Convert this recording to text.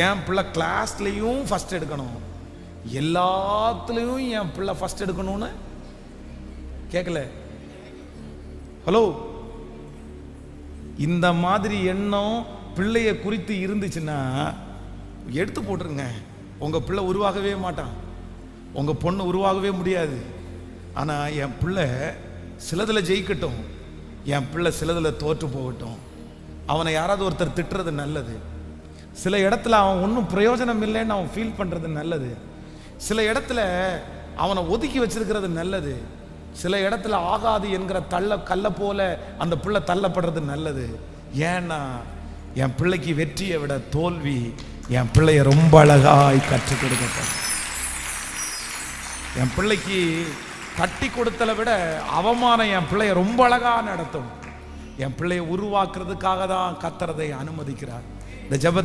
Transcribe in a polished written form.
என் பிள்ளை கிளாஸ்லையும் ஃபர்ஸ்ட் எடுக்கணும், எல்லாத்துலேயும் என் பிள்ளை ஃபர்ஸ்ட் எடுக்கணும்னு கேட்கல. ஹலோ, இந்த மாதிரி எண்ணம் பிள்ளைய குறித்து இருந்துச்சுன்னா எடுத்து போட்டுருங்க. உங்கள் பிள்ளை உருவாகவே மாட்டான், உங்கள் பொண்ணு உருவாகவே முடியாது. ஆனால் என் பிள்ளை சிலதில் ஜெயிக்கட்டும், என் பிள்ளை சிலதில் தோற்று போகட்டும். அவனை யாராவது ஒருத்தர் திட்டுறது நல்லது, சில இடத்துல அவன் ஒன்றும் பிரயோஜனம் இல்லைன்னு அவன் ஃபீல் பண்ணுறது நல்லது, சில இடத்துல அவனை ஒதுக்கி வச்சிருக்கிறது நல்லது, சில இடத்துல ஆகாது என்கிற கல்லை போல அந்த பிள்ளை தள்ளப்படுறது நல்லது. ஏன்னா என் பிள்ளைக்கு வெற்றியை விட தோல்வி என் பிள்ளைய ரொம்ப அழகாய் கற்றுக் கொடுக்கப்படும். என் பிள்ளைக்கு தட்டி கொடுத்தலை விட அவமானம் என் பிள்ளைய ரொம்ப அழகா நடத்தும். என் பிள்ளைய உருவாக்குறதுக்காக தான் கர்த்தர் அதை அனுமதிக்கிறார். இந்த ஜெபத்தை